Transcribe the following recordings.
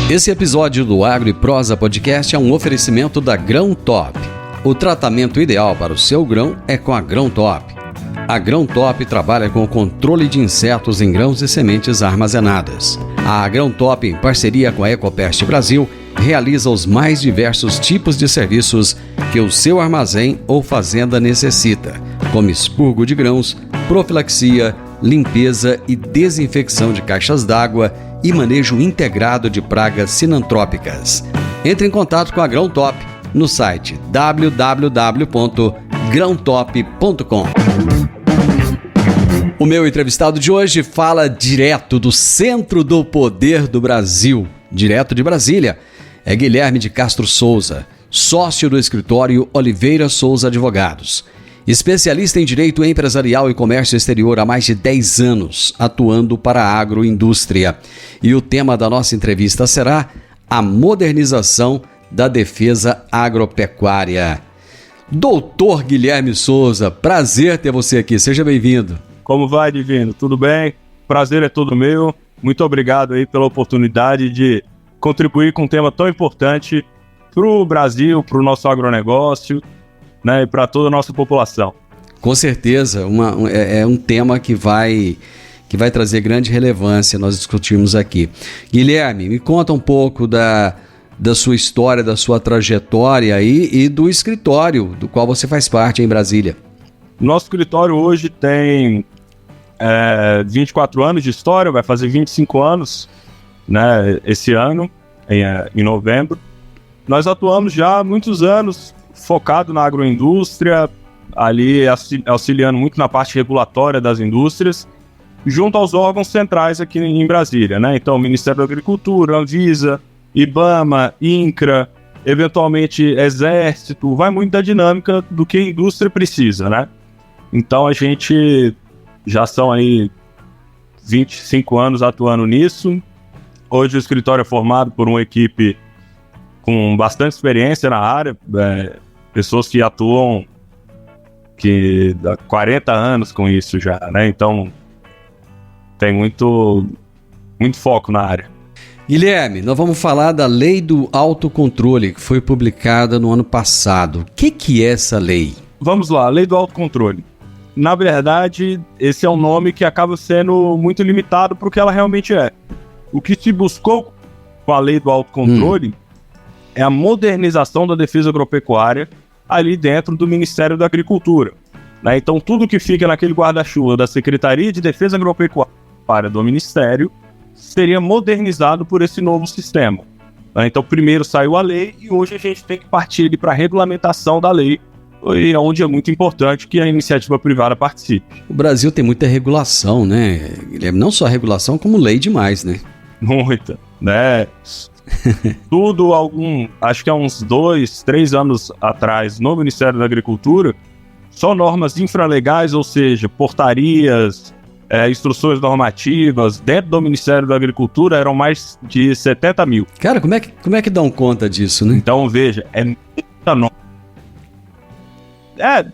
Esse episódio do Agro e Prosa Podcast é um oferecimento da Grão Top. O tratamento ideal para o seu grão é com a Grão Top. A Grão Top trabalha com o controle de insetos em grãos e sementes armazenadas. A Grão Top, em parceria com a Ecopest Brasil, realiza os mais diversos tipos de serviços que o seu armazém ou fazenda necessita, como expurgo de grãos, profilaxia, limpeza e desinfecção de caixas d'água e manejo integrado de pragas sinantrópicas. Entre em contato com a Grão Top no site www.grãotop.com. O meu entrevistado de hoje fala direto do centro do poder do Brasil, direto de Brasília. É Guilherme de Castro Souza, sócio do escritório Oliveira Souza Advogados. Especialista em Direito Empresarial e Comércio Exterior há mais de 10 anos, atuando para a agroindústria. E o tema da nossa entrevista será a modernização da defesa agropecuária. Doutor Guilherme Souza, prazer ter você aqui, seja bem-vindo. Como vai, Divino? Tudo bem? Prazer é todo meu. Muito obrigado aí pela oportunidade de contribuir com um tema tão importante para o Brasil, para o nosso agronegócio, né, e para toda a nossa população. Com certeza, é um tema que vai trazer grande relevância nós discutirmos aqui. Guilherme, me conta um pouco da sua história, da sua trajetória e do escritório do qual você faz parte em Brasília. Nosso escritório hoje tem 24 anos de história, vai fazer 25 anos, né, esse ano, em novembro. Nós atuamos já há muitos anos focado na agroindústria, ali auxiliando muito na parte regulatória das indústrias, junto aos órgãos centrais aqui em Brasília, né? Então, o Ministério da Agricultura, Anvisa, IBAMA, INCRA, eventualmente Exército, vai muito da dinâmica do que a indústria precisa, né? Então, a gente já são aí 25 anos atuando nisso. Hoje o escritório é formado por uma equipe com bastante experiência na área, pessoas que atuam há 40 anos com isso já, né? Então, tem muito foco na área. Guilherme, nós vamos falar da Lei do Autocontrole, que foi publicada no ano passado. O que é essa lei? Vamos lá, Lei do Autocontrole. Na verdade, esse é um nome que acaba sendo muito limitado para o que ela realmente é. O que se buscou com a Lei do Autocontrole é a modernização da defesa agropecuária ali dentro do Ministério da Agricultura, né? Então, tudo que fica naquele guarda-chuva da Secretaria de Defesa Agropecuária do Ministério seria modernizado por esse novo sistema, né? Então, primeiro saiu a lei e hoje a gente tem que partir para a regulamentação da lei, onde é muito importante que a iniciativa privada participe. O Brasil tem muita regulação, né, Guilherme? Não só regulação, como lei demais, né? Muita, né? Acho que há uns 2, 3 anos atrás, no Ministério da Agricultura, só normas infralegais, ou seja, portarias, instruções normativas, dentro do Ministério da Agricultura eram mais de 70 mil. Cara, como é que dão conta disso, né? Então, veja, é muita norma.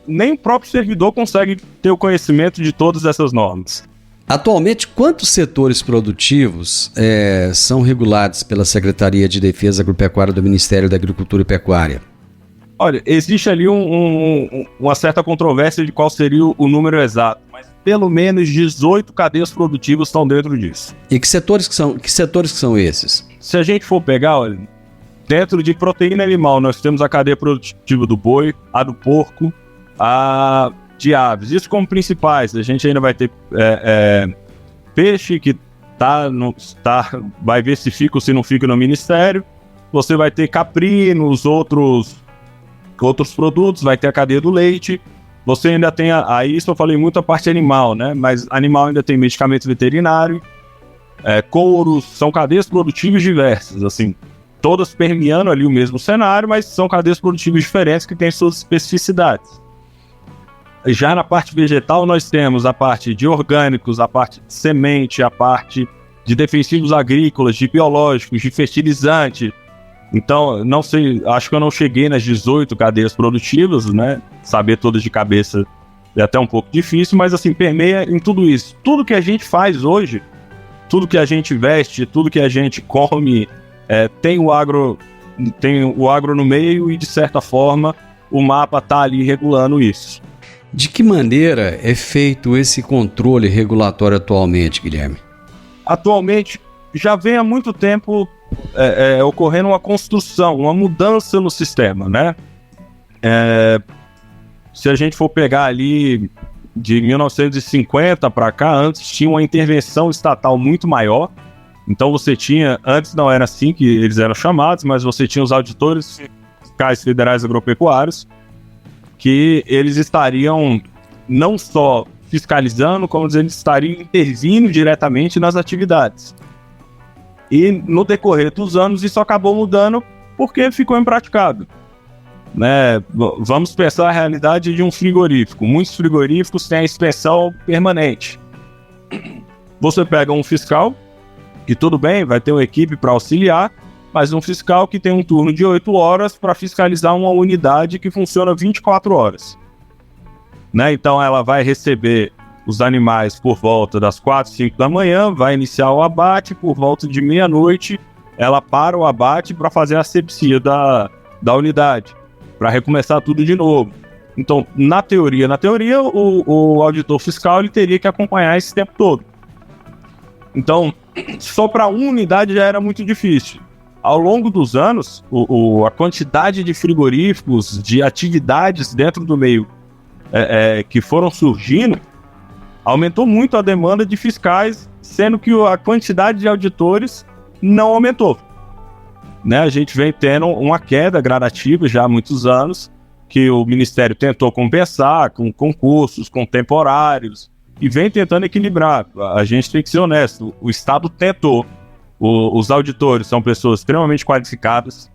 Nem o próprio servidor consegue ter o conhecimento de todas essas normas. Atualmente, quantos setores produtivos são regulados pela Secretaria de Defesa Agropecuária do Ministério da Agricultura e Pecuária? Olha, existe ali uma certa controvérsia de qual seria o número exato, mas pelo menos 18 cadeias produtivas estão dentro disso. E que setores que são esses? Se a gente for pegar, olha, dentro de proteína animal, nós temos a cadeia produtiva do boi, a do porco, a de aves. Isso como principais. A gente ainda vai ter peixe, que vai ver se fica ou se não fica no Ministério. Você vai ter caprinos, outros produtos, vai ter a cadeia do leite. Você ainda tem, isso eu falei muito a parte animal, né? Mas animal ainda tem medicamento veterinário, couros, são cadeias produtivas diversas, assim, todas permeando ali o mesmo cenário, mas são cadeias produtivas diferentes que têm suas especificidades. Já na parte vegetal, nós temos a parte de orgânicos, a parte de semente, a parte de defensivos agrícolas, de biológicos, de fertilizante. Então, não sei, acho que eu não cheguei nas 18 cadeias produtivas, né? Saber todas de cabeça é até um pouco difícil, mas assim, permeia em tudo isso. Tudo que a gente faz hoje, tudo que a gente veste, tudo que a gente come, tem o agro no meio e, de certa forma, o mapa está ali regulando isso. De que maneira é feito esse controle regulatório atualmente, Guilherme? Atualmente, já vem há muito tempo ocorrendo uma construção, uma mudança no sistema, né? Se a gente for pegar ali de 1950 para cá, antes tinha uma intervenção estatal muito maior. Então você tinha, antes não era assim que eles eram chamados, mas você tinha os auditores fiscais federais agropecuários, que eles estariam não só fiscalizando, como eles estariam intervindo diretamente nas atividades. E no decorrer dos anos isso acabou mudando porque ficou impraticável, né? Vamos pensar a realidade de um frigorífico. Muitos frigoríficos têm a inspeção permanente. Você pega um fiscal, que tudo bem, vai ter uma equipe para auxiliar, mas um fiscal que tem um turno de 8 horas para fiscalizar uma unidade que funciona 24 horas. Né? Então ela vai receber os animais por volta das 4, 5 da manhã, vai iniciar o abate, por volta de meia-noite ela para o abate para fazer a asepsia da unidade, para recomeçar tudo de novo. Então, na teoria, o auditor fiscal ele teria que acompanhar esse tempo todo. Então, só para uma unidade já era muito difícil. Ao longo dos anos, a quantidade de frigoríficos, de atividades dentro do meio que foram surgindo, aumentou muito a demanda de fiscais, sendo que a quantidade de auditores não aumentou. Né? A gente vem tendo uma queda gradativa já há muitos anos, que o Ministério tentou compensar com concursos, com temporários, e vem tentando equilibrar. A gente tem que ser honesto, o Estado tentou. Os auditores são pessoas extremamente qualificadas,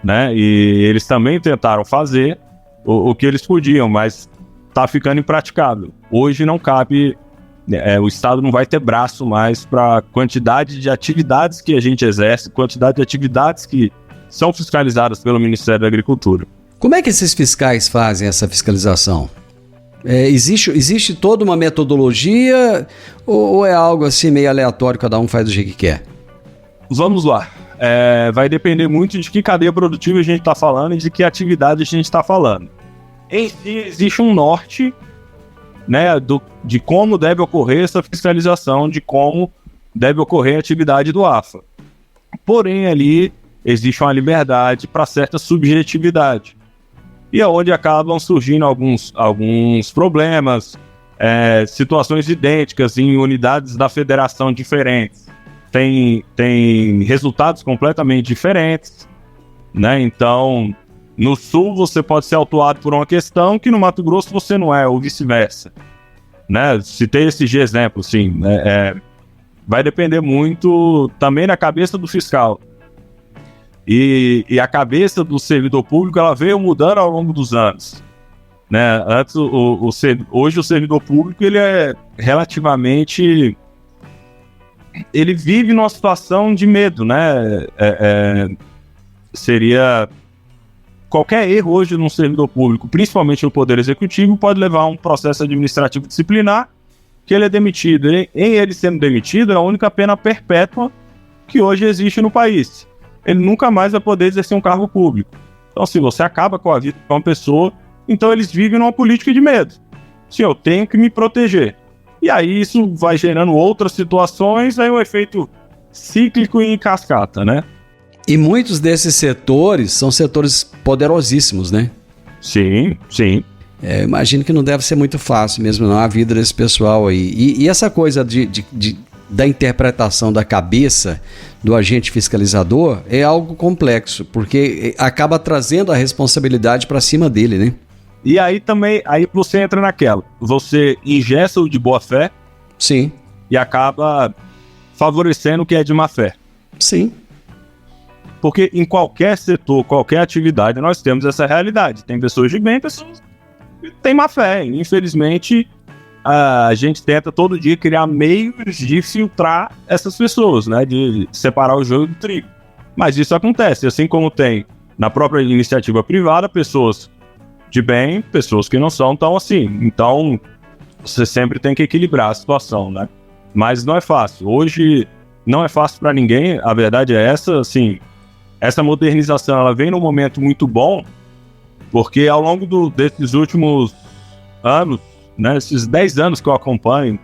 né? E eles também tentaram fazer o que eles podiam, mas está ficando impraticável. Hoje não cabe, o Estado não vai ter braço mais para a quantidade de atividades que a gente exerce, quantidade de atividades que são fiscalizadas pelo Ministério da Agricultura. Como é que esses fiscais fazem essa fiscalização? Existe toda uma metodologia ou é algo assim meio aleatório, cada um faz do jeito que quer? Vamos lá. Vai depender muito de que cadeia produtiva a gente está falando e de que atividade a gente está falando. Em si, existe um norte, né, de como deve ocorrer essa fiscalização, de como deve ocorrer a atividade do AFA. Porém, ali existe uma liberdade para certa subjetividade. E é onde acabam surgindo alguns problemas, situações idênticas em unidades da federação diferentes. Tem resultados completamente diferentes, né? Então, no Sul você pode ser autuado por uma questão que no Mato Grosso você não é, ou vice-versa. Né? Citei esse exemplo, sim. Vai depender muito também da cabeça do fiscal. E a cabeça do servidor público ela veio mudando ao longo dos anos. Né? Antes, hoje o servidor público ele é relativamente... Ele vive numa situação de medo, né? Seria... Qualquer erro hoje num servidor público, principalmente no Poder Executivo, pode levar a um processo administrativo disciplinar que ele é demitido. Em ele sendo demitido, é a única pena perpétua que hoje existe no país. Ele nunca mais vai poder exercer um cargo público. Então, se você acaba com a vida de uma pessoa, então eles vivem numa política de medo. Sim, eu tenho que me proteger. E aí isso vai gerando outras situações, aí um efeito cíclico e em cascata, né? E muitos desses setores são setores poderosíssimos, né? Sim, sim. Imagino que não deve ser muito fácil mesmo não, a vida desse pessoal aí. E essa coisa da interpretação da cabeça do agente fiscalizador é algo complexo, porque acaba trazendo a responsabilidade para cima dele, né? E aí também, aí você entra naquela, você ingessa o de boa fé. Sim. E acaba favorecendo o que é de má fé. Sim. Porque em qualquer setor, qualquer atividade, nós temos essa realidade. Tem pessoas de bem, pessoas que têm má fé. Infelizmente, a gente tenta todo dia criar meios de filtrar essas pessoas, né? De separar o joio do trigo. Mas isso acontece, assim como tem na própria iniciativa privada, pessoas de bem, pessoas que não são tão assim. Então, você sempre tem que equilibrar a situação, né? Mas não é fácil. Hoje, não é fácil para ninguém. A verdade é essa, assim, essa modernização ela vem num momento muito bom, porque ao longo desses últimos anos, né, esses 10 anos que eu acompanho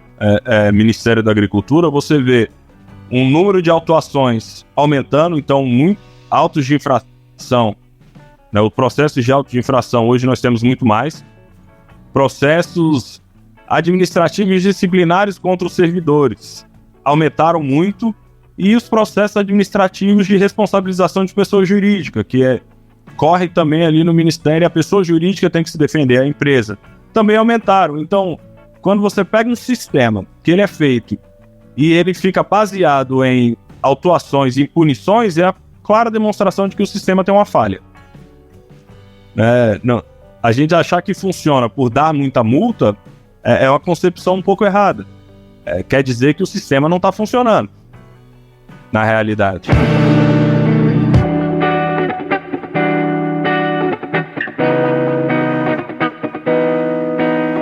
Ministério da Agricultura, você vê um número de autuações aumentando, então muito autos de infração, né, o processo de auto de infração hoje nós temos muito mais, processos administrativos e disciplinares contra os servidores aumentaram muito, e os processos administrativos de responsabilização de pessoa jurídica, que corre também ali no Ministério, a pessoa jurídica tem que se defender, a empresa, também aumentaram. Então, quando você pega um sistema que ele é feito e ele fica baseado em autuações e punições, é a clara demonstração de que o sistema tem uma falha. Não, a gente achar que funciona por dar muita multa é uma concepção um pouco errada. Quer dizer que o sistema não está funcionando na realidade.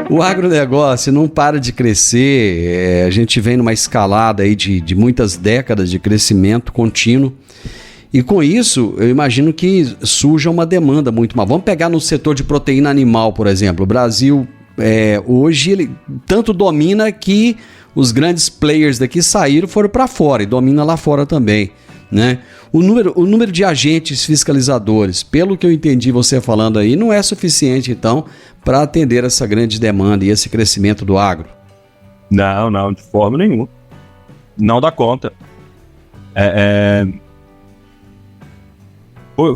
O agronegócio não para de crescer, a gente vem numa escalada aí de muitas décadas de crescimento contínuo, e com isso eu imagino que surja uma demanda muito maior. Vamos pegar no setor de proteína animal, por exemplo. O Brasil hoje ele tanto domina que os grandes players daqui foram para fora e domina lá fora também, né? O número de agentes fiscalizadores, pelo que eu entendi você falando aí, não é suficiente, então, para atender essa grande demanda e esse crescimento do agro. Não, de forma nenhuma. Não dá conta.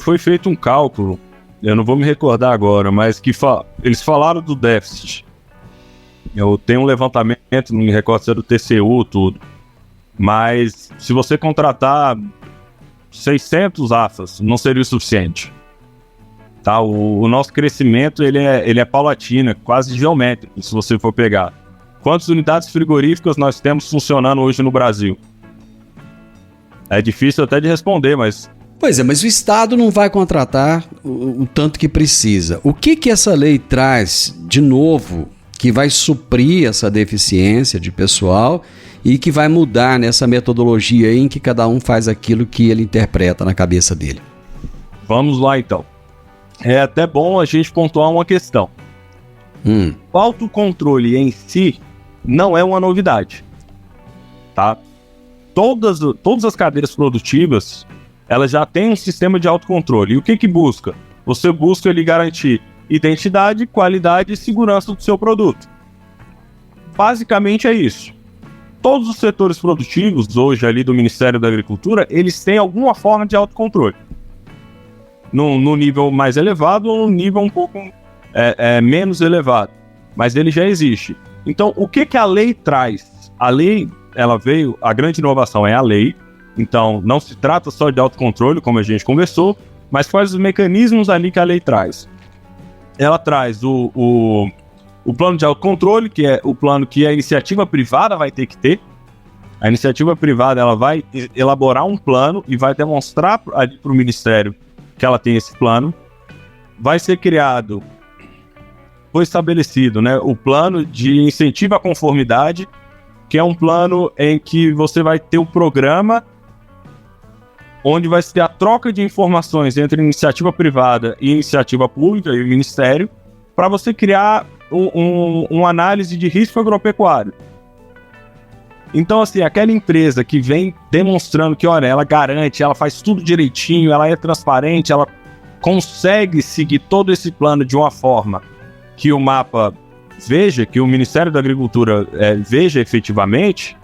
Foi feito um cálculo, eu não vou me recordar agora, mas que eles falaram do déficit. Eu tenho um levantamento, não me recordo se é do TCU, tudo. Mas se você contratar 600 AFAs, não seria o suficiente. Tá? O nosso crescimento ele é paulatino, quase geométrico, se você for pegar. Quantas unidades frigoríficas nós temos funcionando hoje no Brasil? É difícil até de responder, mas... Pois é, mas o Estado não vai contratar o tanto que precisa. O que essa lei traz de novo que vai suprir essa deficiência de pessoal e que vai mudar nessa metodologia em que cada um faz aquilo que ele interpreta na cabeça dele? Vamos lá, então. É até bom a gente pontuar uma questão. O autocontrole em si não é uma novidade, tá? Todas as cadeias produtivas, elas já têm um sistema de autocontrole. E o que busca? Você busca ali garantir identidade, qualidade e segurança do seu produto. Basicamente é isso. Todos os setores produtivos, hoje ali do Ministério da Agricultura, eles têm alguma forma de autocontrole. No nível mais elevado ou no nível um pouco menos elevado. Mas ele já existe. Então, o que a lei traz? A lei, ela veio, a grande inovação é a lei. Então, não se trata só de autocontrole, como a gente conversou, mas quais os mecanismos ali que a lei traz. Ela traz o plano de autocontrole, que é o plano que a iniciativa privada vai ter que ter. A iniciativa privada ela vai elaborar um plano e vai demonstrar para o Ministério que ela tem esse plano. Vai ser criado, foi estabelecido, né, o plano de incentivo à conformidade, que é um plano em que você vai ter um programa onde vai ser a troca de informações entre iniciativa privada e iniciativa pública e o Ministério, para você criar uma análise de risco agropecuário. Então, assim, aquela empresa que vem demonstrando que, olha, ela garante, ela faz tudo direitinho, ela é transparente, ela consegue seguir todo esse plano de uma forma que o mapa veja, que o Ministério da Agricultura veja efetivamente,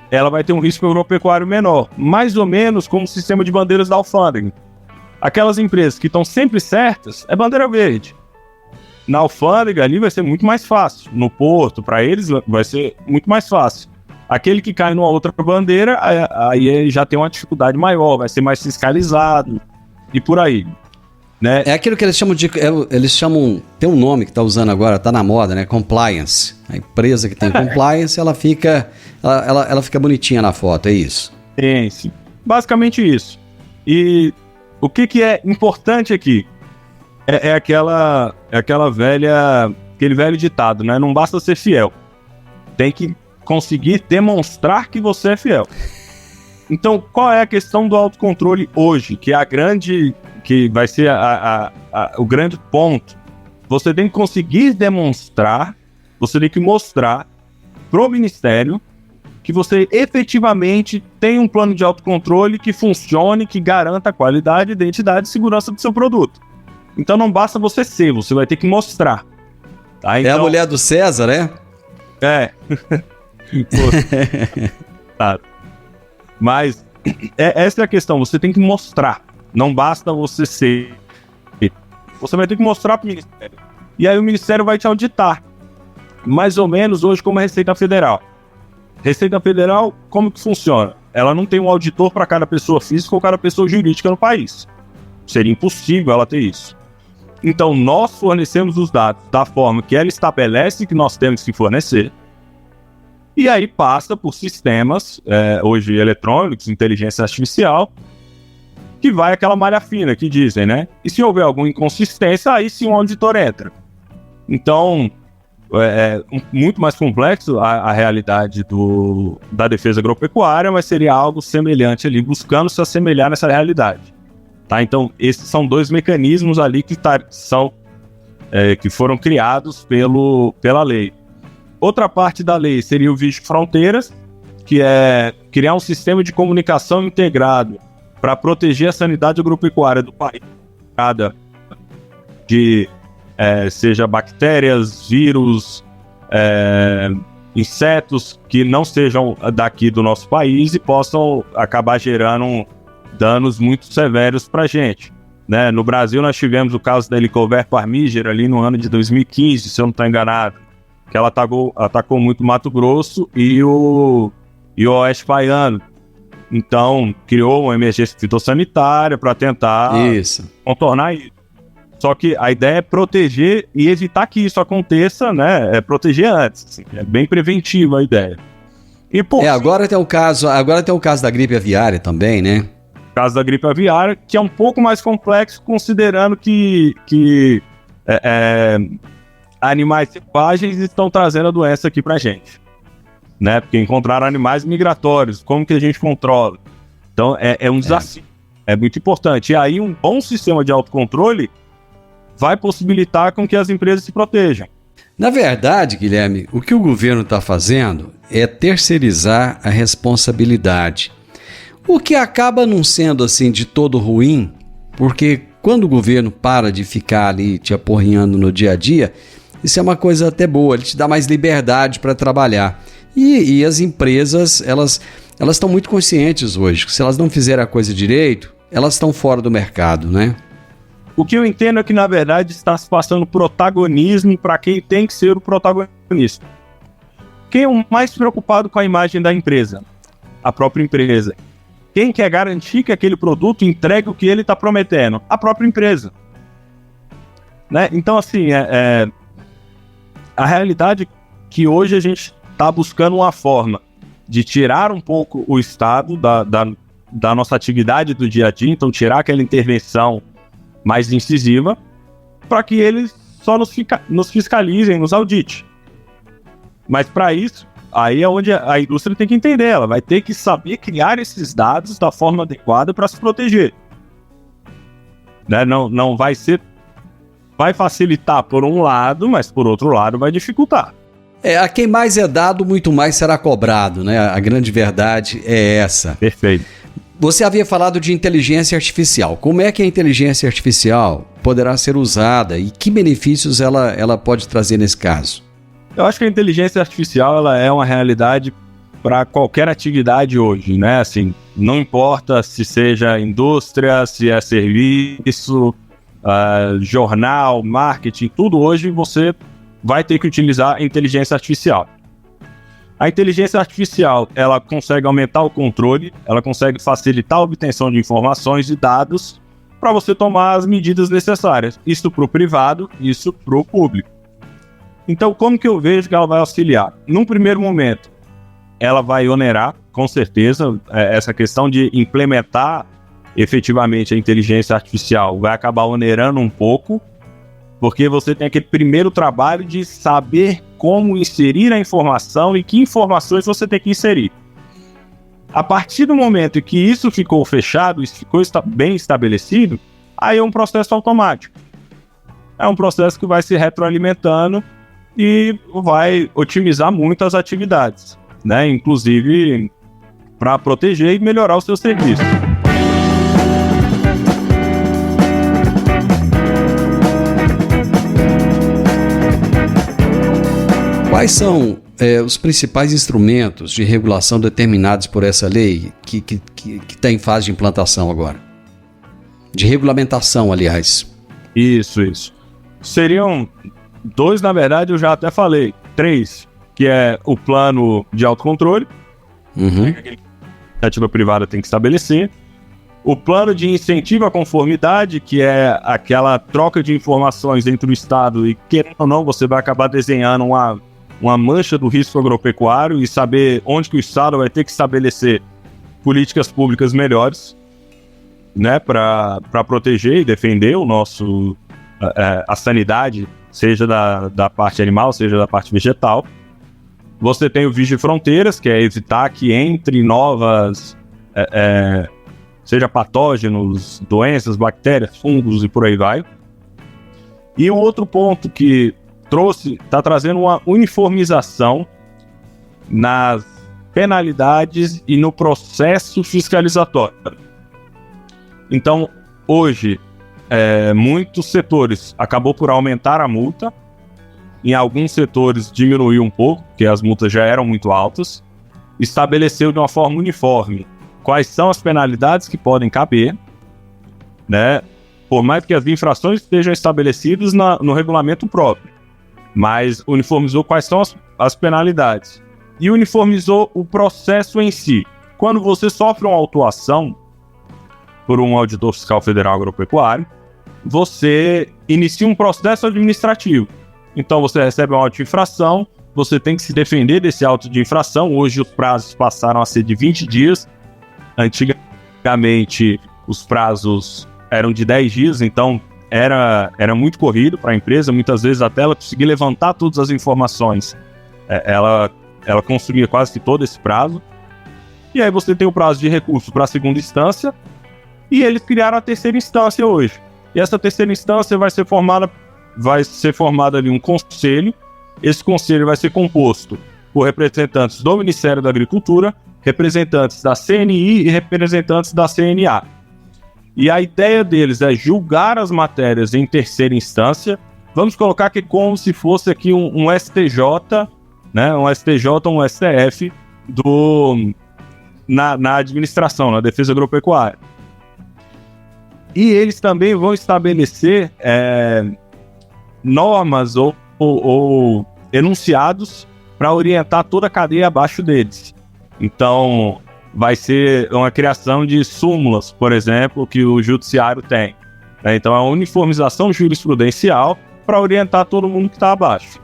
ela vai ter um risco agropecuário menor, mais ou menos como o sistema de bandeiras da alfândega. Aquelas empresas que estão sempre certas, é bandeira verde. Na alfândega ali vai ser muito mais fácil. No porto, para eles, vai ser muito mais fácil. Aquele que cai numa outra bandeira, aí já tem uma dificuldade maior, vai ser mais fiscalizado e por aí. Né? É aquilo que eles chamam, tem um nome que está usando agora, está na moda, né? Compliance. A empresa que tem compliance, ela fica bonitinha na foto, é isso? Sim. Basicamente isso. E o que é importante aqui é aquele velho ditado, né? Não basta ser fiel. Tem que conseguir demonstrar que você é fiel. Então, qual é a questão do autocontrole hoje? Que é que vai ser o grande ponto. Você tem que conseguir demonstrar, você tem que mostrar pro Ministério que você efetivamente tem um plano de autocontrole que funcione, que garanta a qualidade, identidade e segurança do seu produto. Então não basta você ser, você vai ter que mostrar. Tá? Então, é a mulher do César, né? É. Tá. Mas essa é a questão, você tem que mostrar. Não basta você ser. Você vai ter que mostrar para o Ministério. E aí o Ministério vai te auditar. Mais ou menos hoje como a Receita Federal. Receita Federal, como que funciona? Ela não tem um auditor para cada pessoa física ou cada pessoa jurídica no país. Seria impossível ela ter isso. Então, nós fornecemos os dados da forma que ela estabelece que nós temos que fornecer. E aí passa por sistemas, hoje eletrônicos, inteligência artificial, que vai aquela malha fina que dizem, né? E se houver alguma inconsistência, aí sim o auditor entra. Então, é muito mais complexo a realidade da defesa agropecuária, mas seria algo semelhante ali, buscando se assemelhar nessa realidade. Tá? Então, esses são dois mecanismos ali que foram criados pela lei. Outra parte da lei seria o Vigio Fronteiras, que é criar um sistema de comunicação integrado para proteger a sanidade agropecuária do país, seja bactérias, vírus, insetos que não sejam daqui do nosso país e possam acabar gerando danos muito severos para a gente. Né? No Brasil nós tivemos o caso da Helicobacter parmígera ali no ano de 2015, se eu não estou enganado, que ela atacou muito Mato Grosso e o Oeste Baiano. Então criou uma emergência fitossanitária para tentar contornar isso. Só que a ideia é proteger e evitar que isso aconteça, né? É proteger antes. Assim, é bem preventiva a ideia. E agora tem o caso da gripe aviária também, né? O caso da gripe aviária, que é um pouco mais complexo, considerando que animais selvagens estão trazendo a doença aqui pra gente. Né? Porque encontraram animais migratórios, como que a gente controla? Então é um desafio, é muito importante. E aí um bom sistema de autocontrole vai possibilitar com que as empresas se protejam. Na verdade, Guilherme, o que o governo está fazendo é terceirizar a responsabilidade. O que acaba não sendo assim de todo ruim, porque quando o governo para de ficar ali te aporrinhando no dia a dia, isso é uma coisa até boa, ele te dá mais liberdade para trabalhar. E as empresas, elas estão muito conscientes hoje, que se elas não fizerem a coisa direito, elas estão fora do mercado, né? O que eu entendo é que, na verdade, está se passando protagonismo para quem tem que ser o protagonista. Quem é o mais preocupado com a imagem da empresa? A própria empresa. Quem quer garantir que aquele produto entregue o que ele está prometendo? A própria empresa. Né? Então, assim, a realidade é que hoje a gente está buscando uma forma de tirar um pouco o Estado da nossa atividade do dia a dia, então tirar aquela intervenção mais incisiva, para que eles só nos fiscalizem, nos audite. Mas para isso, aí é onde a indústria tem que entender, ela vai ter que saber criar esses dados da forma adequada para se proteger. Né? Não vai ser... Vai facilitar por um lado, mas por outro lado vai dificultar. A quem mais é dado, muito mais será cobrado, né? A grande verdade é essa. Perfeito. Você havia falado de inteligência artificial. Como é que a inteligência artificial poderá ser usada e que benefícios ela pode trazer nesse caso? Eu acho que a inteligência artificial ela é uma realidade para qualquer atividade hoje, né? Assim, não importa se seja indústria, se é serviço, jornal, marketing, tudo hoje você vai ter que utilizar a inteligência artificial. A inteligência artificial, ela consegue aumentar o controle, ela consegue facilitar a obtenção de informações e dados para você tomar as medidas necessárias. Isso para o privado, isso para o público. Então, como que eu vejo que ela vai auxiliar? Num primeiro momento, ela vai onerar, com certeza, essa questão de implementar efetivamente a inteligência artificial vai acabar onerando um pouco, porque você tem aquele primeiro trabalho de saber como inserir a informação e que informações você tem que inserir. A partir do momento em que isso ficou fechado, isso ficou bem estabelecido, aí é um processo automático. É um processo que vai se retroalimentando e vai otimizar muito as atividades, né? Inclusive para proteger e melhorar o seu serviço. Quais são os principais instrumentos de regulação determinados por essa lei que está em fase de implantação agora? De regulamentação, aliás. Isso. Seriam 2, na verdade, eu já até falei. 3, que é o plano de autocontrole, que a iniciativa privada tem que estabelecer. O plano de incentivo à conformidade, que é aquela troca de informações entre o Estado e, querendo ou não, você vai acabar desenhando uma mancha do risco agropecuário e saber onde que o Estado vai ter que estabelecer políticas públicas melhores, né, para proteger e defender o nosso, a sanidade, seja da parte animal, seja da parte vegetal. Você tem o Vigem Fronteiras, que é evitar que entre novas, seja patógenos, doenças, bactérias, fungos e por aí vai. E o outro ponto que está trazendo uma uniformização nas penalidades e no processo fiscalizatório. Então, hoje, muitos setores acabou por aumentar a multa, em alguns setores diminuiu um pouco, porque as multas já eram muito altas, estabeleceu de uma forma uniforme quais são as penalidades que podem caber, né? Por mais que as infrações estejam estabelecidas no regulamento próprio, mas uniformizou quais são as penalidades e uniformizou o processo em si. Quando você sofre uma autuação por um auditor fiscal federal agropecuário, você inicia um processo administrativo. Então você recebe uma auto de infração, você tem que se defender desse auto de infração. Hoje os prazos passaram a ser de 20 dias. Antigamente os prazos eram de 10 dias, então era muito corrido para a empresa. Muitas vezes até ela conseguir levantar todas as informações, ela consumia quase que todo esse prazo. E aí você tem o prazo de recurso para a segunda instância, e eles criaram a terceira instância hoje. E essa terceira instância vai ser formada ali um conselho. Esse conselho vai ser composto por representantes do Ministério da Agricultura, representantes da CNI e representantes da CNA. E a ideia deles é julgar as matérias em terceira instância. Vamos colocar que como se fosse aqui um STJ, né? Um STJ, um STF na administração, na defesa agropecuária. E eles também vão estabelecer normas ou enunciados para orientar toda a cadeia abaixo deles. Então, vai ser uma criação de súmulas, por exemplo, que o judiciário tem. Então, é uma uniformização jurisprudencial para orientar todo mundo que está abaixo.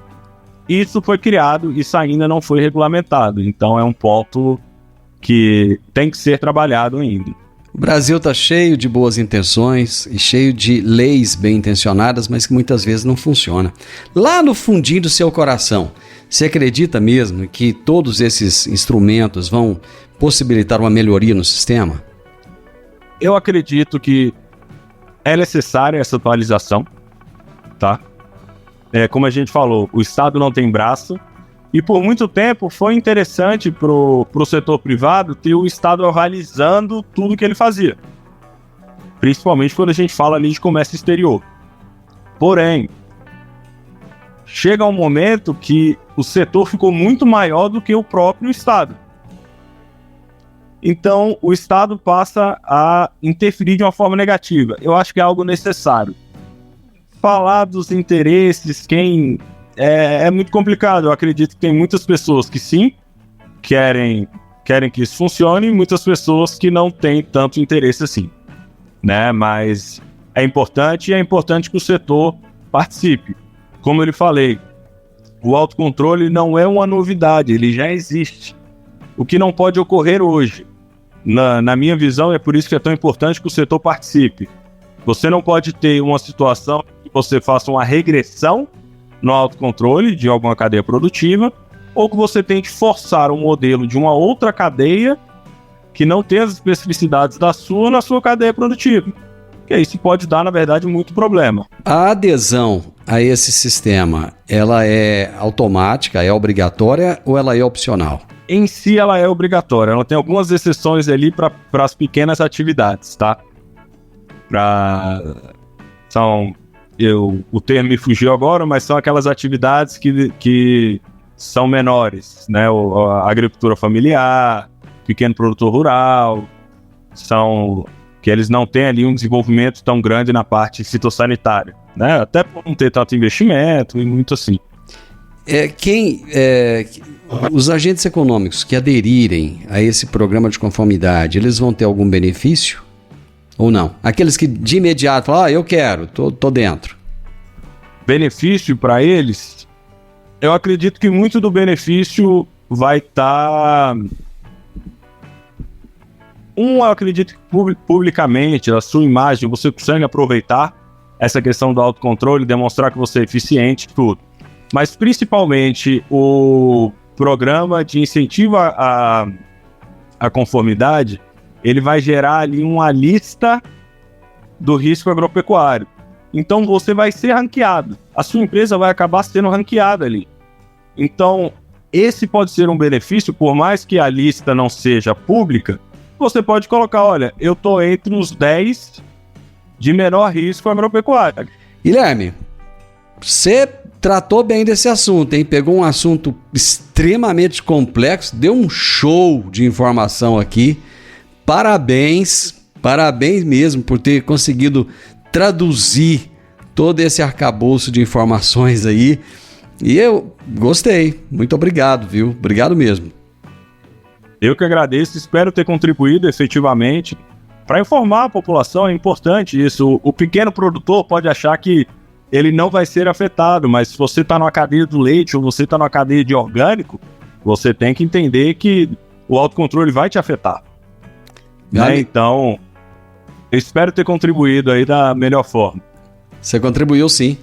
Isso foi criado, isso ainda não foi regulamentado. Então, é um ponto que tem que ser trabalhado ainda. O Brasil está cheio de boas intenções e cheio de leis bem intencionadas, mas que muitas vezes não funcionam. Lá no fundinho do seu coração, você acredita mesmo que todos esses instrumentos vão possibilitar uma melhoria no sistema? Eu acredito que é necessária essa atualização, tá? Como a gente falou, o Estado não tem braço, e por muito tempo foi interessante para o setor privado ter o Estado avalizando tudo que ele fazia. Principalmente quando a gente fala ali de comércio exterior. Porém, chega um momento que o setor ficou muito maior do que o próprio Estado. Então, o Estado passa a interferir de uma forma negativa. Eu acho que é algo necessário. Falar dos interesses, é muito complicado. Eu acredito que tem muitas pessoas que sim, querem que isso funcione, e muitas pessoas que não têm tanto interesse assim, né? Mas é importante que o setor participe. Como eu lhe falei, o autocontrole não é uma novidade, ele já existe. O que não pode ocorrer hoje, na minha visão, é por isso que é tão importante que o setor participe. Você não pode ter uma situação que você faça uma regressão no autocontrole de alguma cadeia produtiva, ou que você tente forçar um modelo de uma outra cadeia que não tem as especificidades da sua na sua cadeia produtiva. Que isso pode dar, na verdade, muito problema. A adesão a esse sistema, ela é automática, é obrigatória ou ela é opcional? Em si, ela é obrigatória. Ela tem algumas exceções ali para as pequenas atividades, tá? O termo me fugiu agora, mas são aquelas atividades que são menores, né? A agricultura familiar, pequeno produtor rural, são que eles não têm ali um desenvolvimento tão grande na parte fitossanitária, né? Até por não ter tanto investimento e muito assim. Os agentes econômicos que aderirem a esse programa de conformidade, eles vão ter algum benefício ou não? Aqueles que de imediato falam, eu quero, tô dentro. Benefício para eles, eu acredito que muito do benefício vai estar... eu acredito que publicamente, a sua imagem, você consegue aproveitar essa questão do autocontrole, demonstrar que você é eficiente, tudo. Mas principalmente o programa de incentivo à conformidade, ele vai gerar ali uma lista do risco agropecuário. Então você vai ser ranqueado. A sua empresa vai acabar sendo ranqueada ali. Então, esse pode ser um benefício, por mais que a lista não seja pública, você pode colocar, olha, eu estou entre os 10 de menor risco agropecuário. Guilherme, você tratou bem desse assunto, hein? Pegou um assunto extremamente complexo, deu um show de informação aqui. Parabéns mesmo por ter conseguido traduzir todo esse arcabouço de informações aí. E eu gostei. Muito obrigado, viu? Obrigado mesmo. Eu que agradeço, espero ter contribuído efetivamente. Para informar a população, é importante isso. O pequeno produtor pode achar que ele não vai ser afetado, mas se você está numa cadeia do leite ou você está numa cadeia de orgânico, você tem que entender que o autocontrole vai te afetar. Né? Então, eu espero ter contribuído aí da melhor forma. Você contribuiu sim,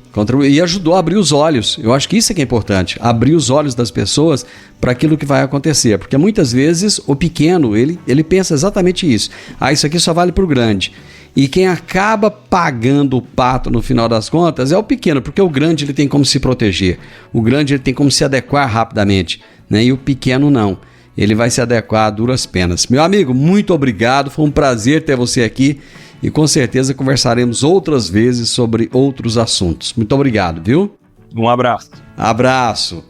e ajudou a abrir os olhos. Eu acho que isso é que é importante, abrir os olhos das pessoas para aquilo que vai acontecer. Porque muitas vezes o pequeno, ele pensa exatamente isso. Isso aqui só vale para o grande. E quem acaba pagando o pato no final das contas é o pequeno, porque o grande ele tem como se proteger. O grande ele tem como se adequar rapidamente, né? E o pequeno não. Ele vai se adequar a duras penas. Meu amigo, muito obrigado. Foi um prazer ter você aqui. E com certeza conversaremos outras vezes sobre outros assuntos. Muito obrigado, viu? Um abraço. Abraço.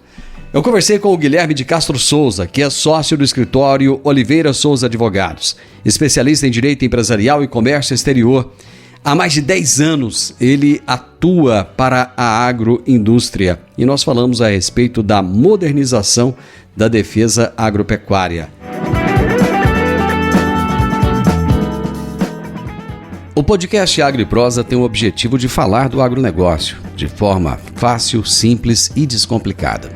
Eu conversei com o Guilherme de Castro Souza, que é sócio do escritório Oliveira Souza Advogados, especialista em direito empresarial e comércio exterior. Há mais de 10 anos ele atua para a agroindústria e nós falamos a respeito da modernização da defesa agropecuária. O podcast Agro e Prosa tem o objetivo de falar do agronegócio de forma fácil, simples e descomplicada.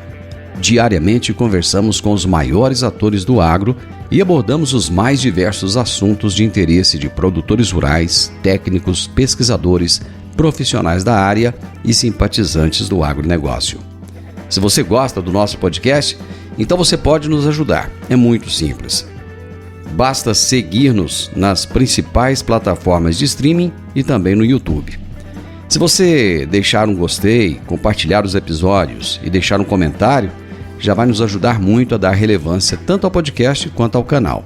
Diariamente conversamos com os maiores atores do agro e abordamos os mais diversos assuntos de interesse de produtores rurais, técnicos, pesquisadores, profissionais da área e simpatizantes do agronegócio. Se você gosta do nosso podcast, então você pode nos ajudar. É muito simples. Basta seguir-nos nas principais plataformas de streaming e também no YouTube. Se você deixar um gostei, compartilhar os episódios e deixar um comentário, já vai nos ajudar muito a dar relevância tanto ao podcast quanto ao canal.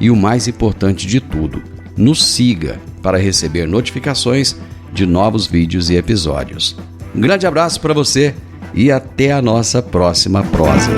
E o mais importante de tudo, nos siga para receber notificações de novos vídeos e episódios. Um grande abraço para você e até a nossa próxima prosa.